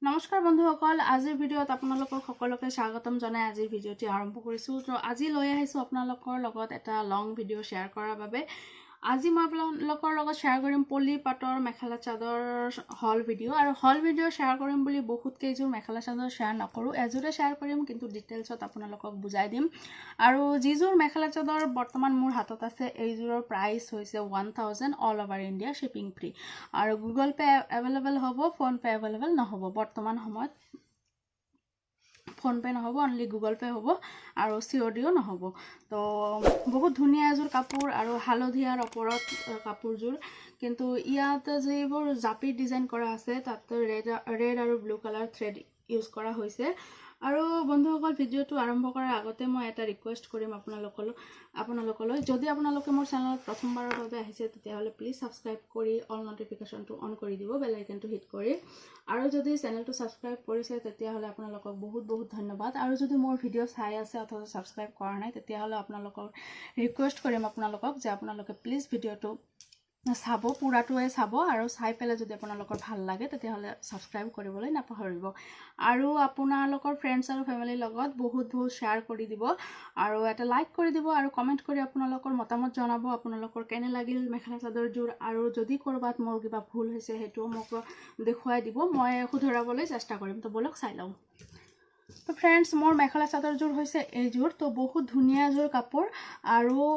নমস্কাৰ বন্ধুসকল আজিৰ ভিডিঅ'ত আপোনালোকক সকলোকে স্বাগতম জনাই আজিৰ ভিডিঅ'টি আৰম্ভ কৰিছো তো আজি লৈ আহিছো আপোনালোকৰ লগত এটা লং ভিডিঅ' শ্বেয়াৰ কৰাৰ বাবে আজি মই আপোনালোকৰ লগত শ্বেয়াৰ কৰিম পলি পাটৰ মেখেলা চাদৰ হল ভিডিঅ' আৰু হল ভিডিঅ' শ্বেয়াৰ কৰিম বুলি বহুত কেইযোৰ মেখেলা চাদৰ শ্বেয়াৰ নকৰো এজোৰে শ্বেয়াৰ কৰিম কিন্তু ডিটেইলছত আপোনালোকক বুজাই দিম আৰু যিযোৰ মেখেলা চাদৰ বৰ্তমান মোৰ হাতত আছে এইযোৰৰ প্ৰাইস হৈছে 1000 all over India shipping free আৰু গুগল পে এভেইলেবল হ'ব ফোন পে এভেইলেবল নহ'ব বৰ্তমান সময়ত ফোন পে নহ'ব অনলি গুগল পে হ'ব আৰু সিঅডিও নহ'ব তো বহুত ধুনীয়া এযোৰ কাপোৰ আৰু হালধিয়াৰ ওপৰত কাপোৰযোৰ কিন্তু ইয়াত যিবোৰ জাপি ডিজাইন কৰা আছে তাত ৰেড আৰু ব্লু কালাৰ থ্ৰেড ইউজ কৰা হৈছে আৰু বন্ধুসকল ভিডিঅ'টো আৰম্ভ কৰাৰ আগতে মই এটা ৰিকুৱেষ্ট কৰিম আপোনালোকলৈ যদি আপোনালোকে মোৰ চেনেলত প্ৰথমবাৰৰ বাবে আহিছে তেতিয়াহ'লে প্লিজ সাবস্ক্ৰাইব কৰি অল নটিফিকেশনটো অন কৰি দিব বেল আইকনটো হিট কৰি আৰু যদি চেনেলটো সাবস্ক্ৰাইব কৰিছে তেতিয়াহ'লে আপোনালোকক বহুত ধন্যবাদ আৰু যদি মোৰ ভিডিঅ' চাই আছে অথবা সাবস্ক্ৰাইব কৰা নাই তেতিয়াহ'লে আপোনালোকক ৰিকুৱেষ্ট কৰিম আপোনালোকক যে আপোনালোকে প্লিজ ভিডিঅ'টো চাব পুৰাটোৱে চাব আৰু চাই পেলে যদি আপোনালোকৰ ভাল লাগে তেতিয়াহ'লে সাবস্ক্ৰাইব কৰিবলৈ নাপাহৰিব আৰু আপোনালোকৰ ফ্ৰেণ্ডছ আৰু ফেমিলিৰ লগত বহুত শ্বেয়াৰ কৰি দিব আৰু এটা লাইক কৰি দিব আৰু কমেন্ট কৰি আপোনালোকৰ মতামত জনাব আপোনালোকৰ কেনে লাগিল মেখেলা চাদৰযোৰ আৰু যদি কৰবাত মোৰ কিবা ভুল হৈছে হেতু মোক দেখুৱাই দিব মই শুধৰাবলৈ চেষ্টা কৰিম তো বলক চাই লওঁ তো ফ্ৰেণ্ডছ মোৰ মেখেলা চাদৰযোৰ হৈছে এইযোৰ তো বহুত ধুনীয়া এযোৰ কাপোৰ আৰু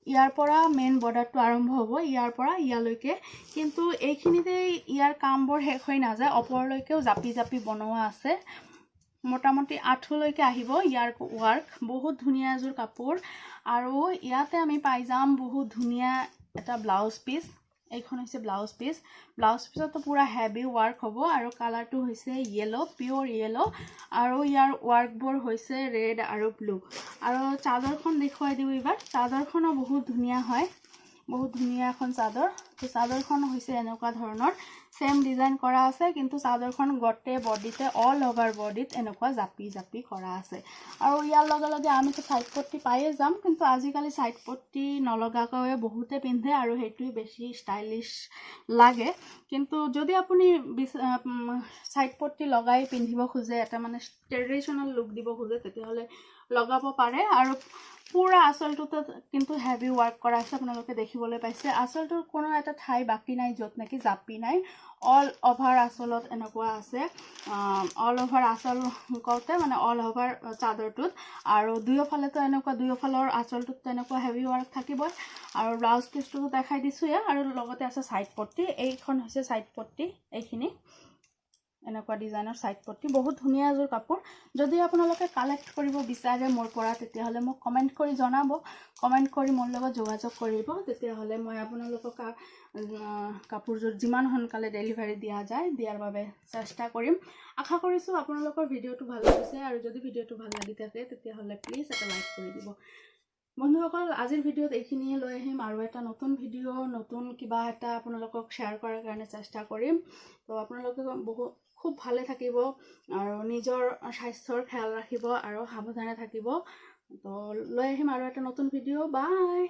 ইয়াৰ পৰা মেইন বৰ্ডাৰটো আৰম্ভ হ'ব ইয়াৰ পৰা ইয়ালৈকে কিন্তু এইখিনিতে ইয়াৰ কামবোৰ শেষ হৈ নাযায় ওপৰলৈকেও জাপি বনোৱা আছে মোটামুটি আঁঠুলৈকে আহিব ইয়াৰ ৱাৰ্ক বহুত ধুনীয়া এযোৰ কাপোৰ আৰু ইয়াতে আমি পাই যাম বহুত ধুনীয়া এটা ব্লাউজ পিস এইখন হৈছে ব্লাউজ পিসতো পুৰা হেভি ৱাৰ্ক হ'ব আৰু কালাৰটো হৈছে ইয়েলো পিওৰ ইয়েলো আৰু ইয়াৰ ৱাৰ্কবোৰ হৈছে ৰেড আৰু ব্লু আৰু চাদৰখন দেখুৱাই দিও এবাৰ চাদৰখনো বহুত ধুনীয়া হয় বহুত ধুনীয়া এখন চাদৰ তো চাদৰখন হৈছে এনেকুৱা ধৰণৰ সেম ডিজাইন কৰা আছে কিন্তু চাদৰখন গটে বডিতে অল ওভাৰ বডিত এনেকুৱা জাপি কৰা আছে আৰু ইয়াৰ লগে আমি তো সাইড পট্টি পাইয়ে যাম কিন্তু আজিকালি সাইড পট্টি নলগাকৈ বহুতে পিন্ধে আৰু হেতুই বেছি ষ্টাইলিশ লাগে কিন্তু যদি আপুনি সাইড পট্টি লগাই পিন্ধিব খুজে এটা মানে ট্ৰেডিশনাল লুক দিব খুজে তেতিয়াহলে লগাব পাৰে আৰু পুৰা আসলটোতে কিন্তু হেভি ওয়াৰ্ক কৰা আছে আপোনালোকে দেখিবলৈ পাইছে আসলটোৰ কোনো এটা ঠাই বাকি নাই যত নেকি জাপি নাই অল ওভাৰ আসলত এনেকুৱা আছে অল ওভাৰ আসল কওঁতে মানে অল ওভাৰ চাদৰটোত আৰু দুয়োফালেতো এনেকুৱা দুয়োফালৰ আসলটোত এনেকুৱা হেভি ওয়াৰ্ক থাকিব আৰু ব্লাউজ পিসটো দেখাই দিছো আৰু লগতে আছে সাইড পট্টি এইখন হৈছে সাইড পট্টি এইখিনি এনেকুৱা ডিজাইনৰ সাইড পট্টি বহুত ধুনীয়া এযোৰ কাপোৰ যদি আপোনালোকে কালেক্ট কৰিব বিচাৰে মোৰ পৰা তেতিয়াহলে মোক কমেন্ট কৰি জনাব কমেন্ট কৰি মোৰ লগত যোগাযোগ কৰিব তেতিয়াহলে মই আপোনালোকক কাপোৰযোৰ যিমান সোনকালে ডেলিভাৰী দিয়া যায় দিয়াৰ বাবে চেষ্টা কৰিম আশা কৰিছো আপোনালোকৰ ভিডিঅ'টো ভাল লাগিছে আৰু যদি ভিডিঅ'টো ভাল লাগি থাকে তেতিয়াহলে প্লিজ এটা লাইক কৰি দিব বন্ধুসকল আজিৰ ভিডিঅ'ত এইখিনিয়ে লৈ আহিম আৰু এটা নতুন ভিডিঅ' নতুন কিবা এটা আপোনালোকক শ্বেয়াৰ কৰাৰ কাৰণে চেষ্টা কৰিম তো আপোনালোকে খুব ভালে থাকিব আৰু নিজৰ স্বাস্থ্যৰ খ্যাল ৰাখিব আৰু সাৱধানে থাকিব তো লৈ আহিম আৰু এটা নতুন ভিডিঅ' বাই